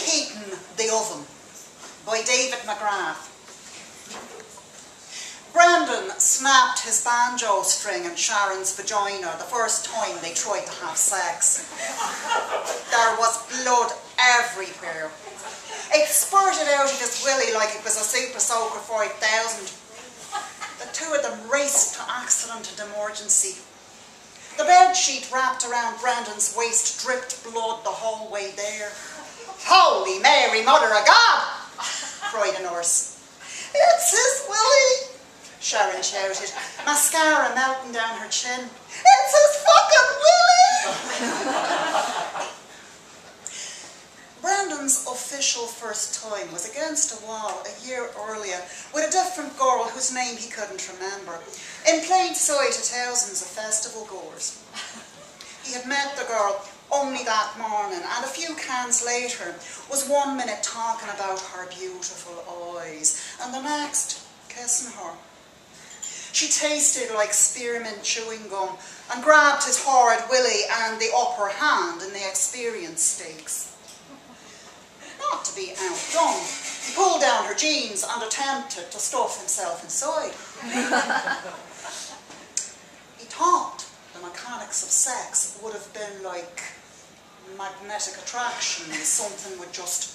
Preheating the Oven by David McGrath. Brendan snapped his banjo string in Sharon's vagina the first time they tried to have sex. There was blood everywhere. It spurted out of his willy like it was a Super Soaker 5000. The two of them raced to accident and emergency. The bed sheet wrapped around Brendan's waist dripped blood the whole way there. "Holy Mary, Mother of God!" cried a nurse. "It's his willy!" Sharon shouted, mascara melting down her chin. "It's his fucking willy!" Brendan's official first time was against a wall a year earlier with a different girl whose name he couldn't remember, in plain sight of thousands of festival goers. He had met the girl only that morning, and a few cans later was 1 minute talking about her beautiful eyes, and the next kissing her. She tasted like spearmint chewing gum and grabbed his horrid willy and the upper hand in the experience stakes. Not to be outdone, he pulled down her jeans and attempted to stuff himself inside. He thought the mechanics of sex would have been like magnetic attraction, something would just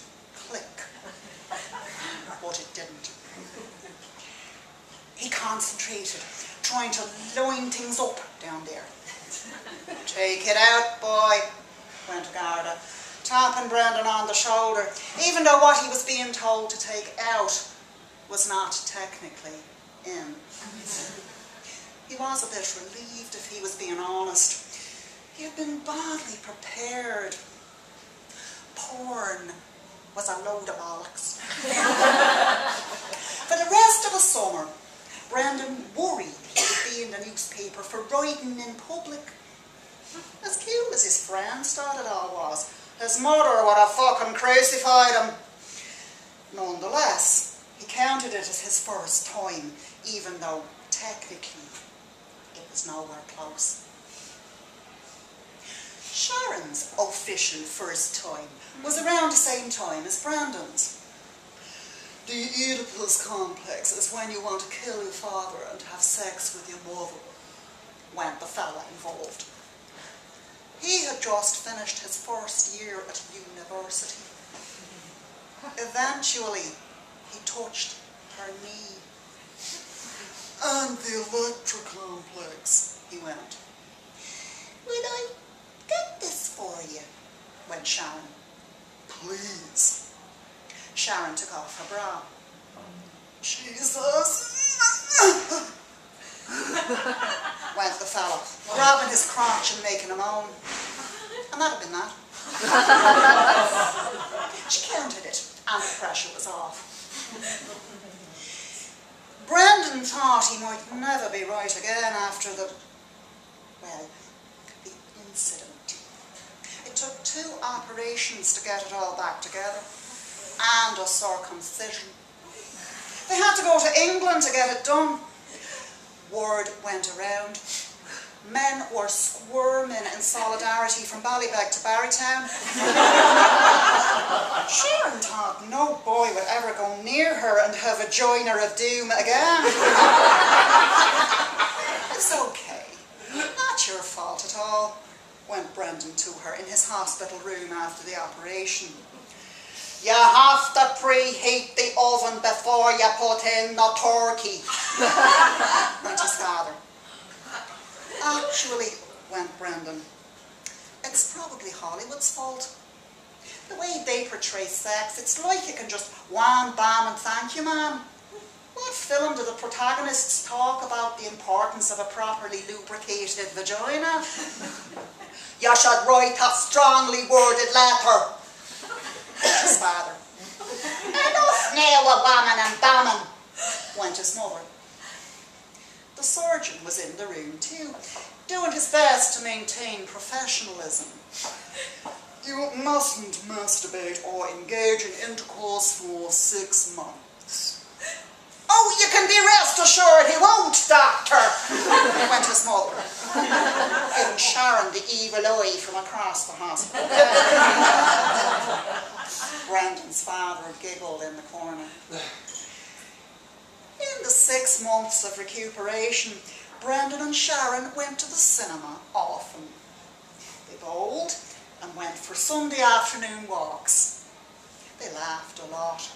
click. But it didn't. He concentrated, trying to line things up down there. "Take it out, boy," went Garda, tapping Brendan on the shoulder, even though what he was being told to take out was not technically in. He was a bit relieved, if he was being honest. He had been badly prepared. Porn was a load of bollocks. For the rest of the summer, Brendan worried he would be in the newspaper for writing in public. As cute as his friends thought it all was, his mother would have fucking crucified him. Nonetheless, he counted it as his first time, even though technically it was nowhere close. Sharon's official first time was around the same time as Brendan's. The Oedipus complex is when you want to kill your father and have sex with your mother, went the fella involved. He had just finished his first year at university. Eventually, he touched her knee. "And the Electra complex," he went. "Will I get this for you?" went Sharon. "Please." Sharon took off her bra. "Jesus!" went the fellow, grabbing his crotch and making a moan. And that had been that. She counted it, and the pressure was off. Brendan thought he might never be right again after the incident. It took 2 operations to get it all back together, and a circumcision. They had to go to England to get it done. Word went around. Men were squirming in solidarity from Ballybeg to Barrytown. Sharon thought no boy would ever go near her and have a vagina of doom again. "It's okay. Not your fault at all," went Brendan to her in his hospital room after the operation. "You have to preheat the oven before you put in the turkey," went his father. "Actually," went Brendan, "it's probably Hollywood's fault. The way they portray sex, it's like you can just wham, bam and thank you, ma'am. What film do the protagonists talk about the importance of a properly lubricated vagina? You should write a strongly worded letter," his father. "Enough now of whamming and bamming," went his mother. The surgeon was in the room too, doing his best to maintain professionalism. "You mustn't masturbate or engage in intercourse for 6 months." "Oh, you can be rest assured he won't, doctor," went his mother, giving Sharon the evil eye from across the hospital. 6 months of recuperation, Brendan and Sharon went to the cinema often. They bowled and went for Sunday afternoon walks. They laughed a lot.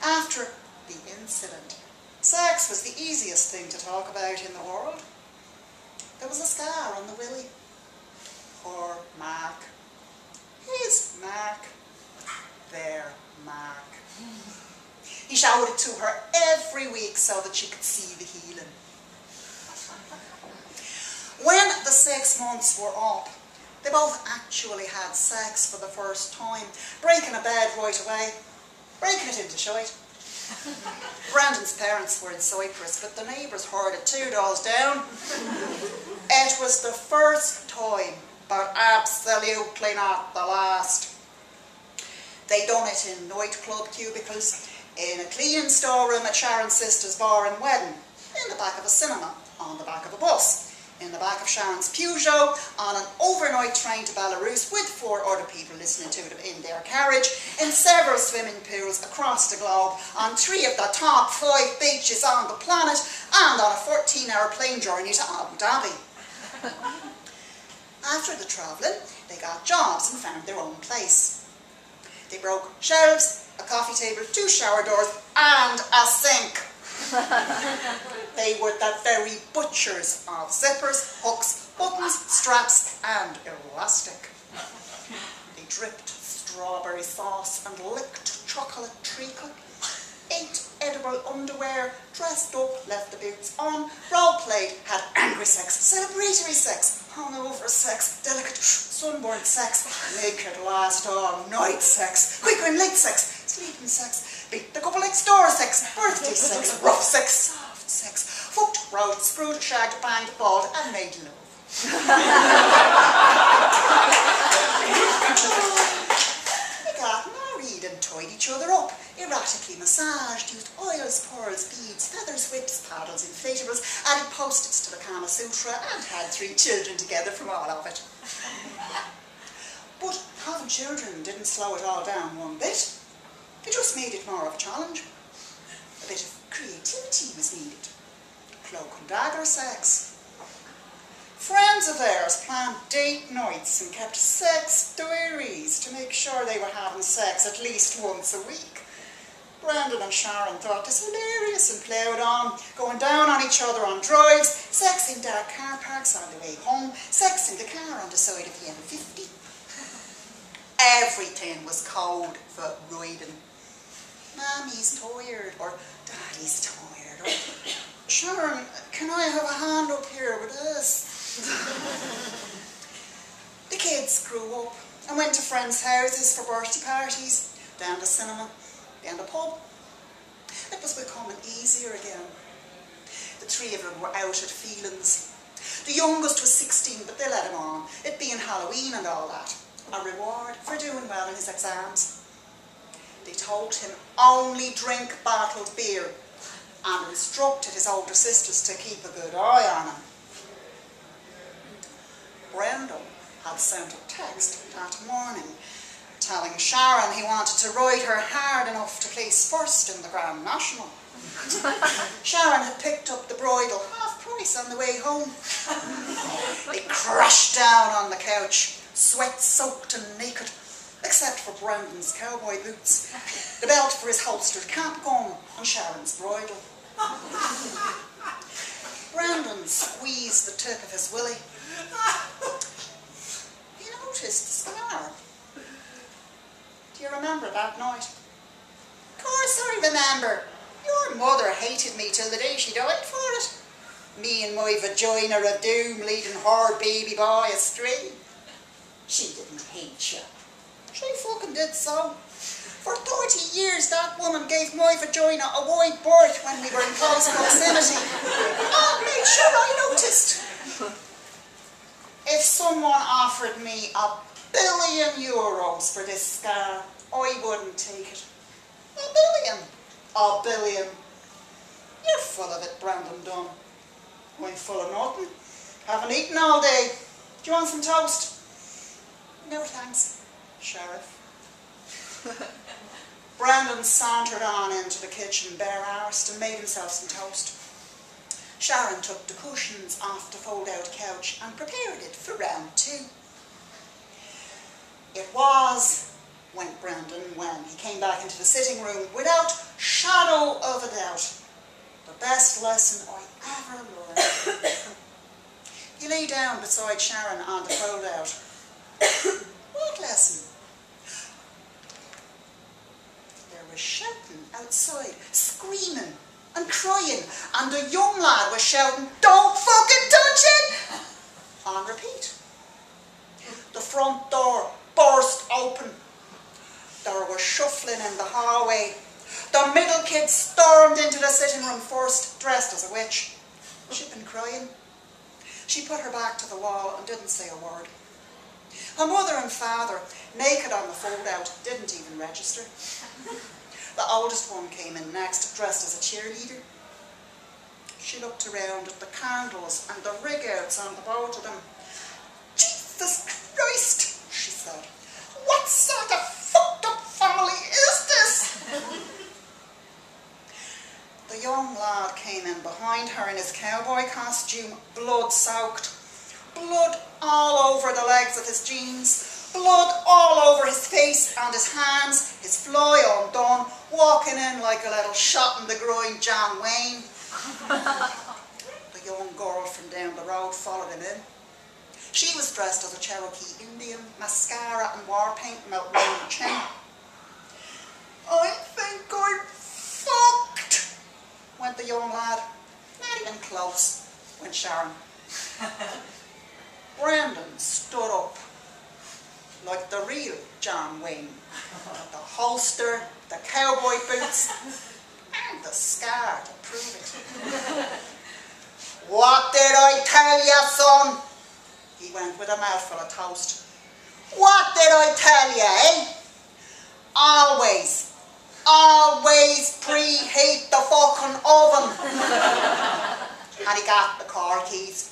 After the incident, sex was the easiest thing to talk about in the world. There was a scar on the willy. Poor Mark. His Mark. Their Mark. He showed it to her every week so that she could see the healing. When the 6 months were up, they both actually had sex for the first time, breaking a bed right away, breaking it into shite. Brandon's parents were in Cyprus, but the neighbours heard it 2 doors down. It was the first time, but absolutely not the last. They done it in nightclub cubicles, in a clean storeroom at Sharon's sister's bar and wedding, in the back of a cinema, on the back of a bus, in the back of Sharon's Peugeot, on an overnight train to Belarus with 4 other people listening to them in their carriage, in several swimming pools across the globe, on 3 of the top 5 beaches on the planet, and on a 14-hour plane journey to Abu Dhabi. After the travelling, they got jobs and found their own place. They broke shelves, a coffee table, 2 shower doors, and a sink. They were the very butchers of zippers, hooks, buttons, straps, and elastic. They dripped strawberry sauce and licked chocolate treacle, ate edible underwear, dressed up, left the boots on, role-played, had angry sex, celebratory sex, hungover sex, delicate sunburned sex, naked last all night sex, quick and late sex, sleeping sex, beat the couple next door sex, birthday sex, rough sex, soft sex, fucked, rode, screwed, shagged, banged, balled, and made love. They got married and tied each other up, erratically massaged, used oils, pearls, beads, feathers, whips, paddles, inflatables, added post-its to the Kama Sutra, and had 3 children together from all of it. But having children didn't slow it all down one bit. It just made it more of a challenge. A bit of creativity was needed. Cloak and dagger sex. Friends of theirs planned date nights and kept sex diaries to make sure they were having sex at least once a week. Brendan and Sharon thought this hilarious and ploughed on, going down on each other on drives, sex in dark car parks on the way home, sex in the car on the side of the M50. Everything was code for riding. Mammy's tired, or Daddy's tired, or Sharon, can I have a hand up here with this? The kids grew up and went to friends' houses for birthday parties, down the cinema, down the pub. It was becoming easier again. The 3 of them were out at feelings. The youngest was 16, but they let him on, it being Halloween and all that. A reward for doing well in his exams. They told him only drink bottled beer and instructed his older sisters to keep a good eye on him. Brendan had sent a text that morning telling Sharon he wanted to ride her hard enough to place first in the Grand National. Sharon had picked up the bridle half price on the way home. They crashed down on the couch, sweat-soaked and naked, except for Brendan's cowboy boots, the belt for his holstered cap gun, and Sharon's bridle. Brendan squeezed the tip of his willy. He noticed the scar. Do you remember that night? Of course I remember. Your mother hated me till the day she died for it. Me and my vagina of doom leading her baby boy astray. She didn't hate you. She fucking did so. For 30 years that woman gave my vagina a wide berth when we were in close proximity. And made sure I noticed. If someone offered me €1 billion for this scar, I wouldn't take it. $1 billion. $1 billion. You're full of it, Brandon Dunn. I'm full of nothing. Haven't eaten all day. Do you want some toast? No thanks, Sheriff. Brandon sauntered on into the kitchen bare-arsed and made himself some toast. Sharon took the cushions off the fold-out couch and prepared it for round 2. It was, went Brandon when he came back into the sitting room, without shadow of a doubt, the best lesson I ever learned. He lay down beside Sharon on the fold-out. What lesson? There was shouting outside, screaming and crying, and the young lad was shouting, "Don't fucking touch it!" on repeat. The front door burst open. There was shuffling in the hallway. The middle kid stormed into the sitting room first, dressed as a witch. She'd been crying. She put her back to the wall and didn't say a word. Her mother and father, naked on the fold-out, didn't even register. The oldest one came in next, dressed as a cheerleader. She looked around at the candles and the rig-outs on the both of them. "Jesus Christ," she said. "What sort of fucked up family is this?" The young lad came in behind her in his cowboy costume, blood-soaked. Blood all over the legs of his jeans. Blood all over his face and his hands, his fly undone, walking in like a little shot in the groin John Wayne. The young girl from down the road followed him in. She was dressed as a Cherokee Indian, mascara and war paint melting on her chin. "I think I'm fucked," went the young lad. "Not even close," went Sharon. Brandon stood up like the real John Wayne. The holster, the cowboy boots, and the scar to prove it. "What did I tell you, son?" he went with a mouthful of toast. "What did I tell you, eh? Always, always preheat the fucking oven." And he got the car keys.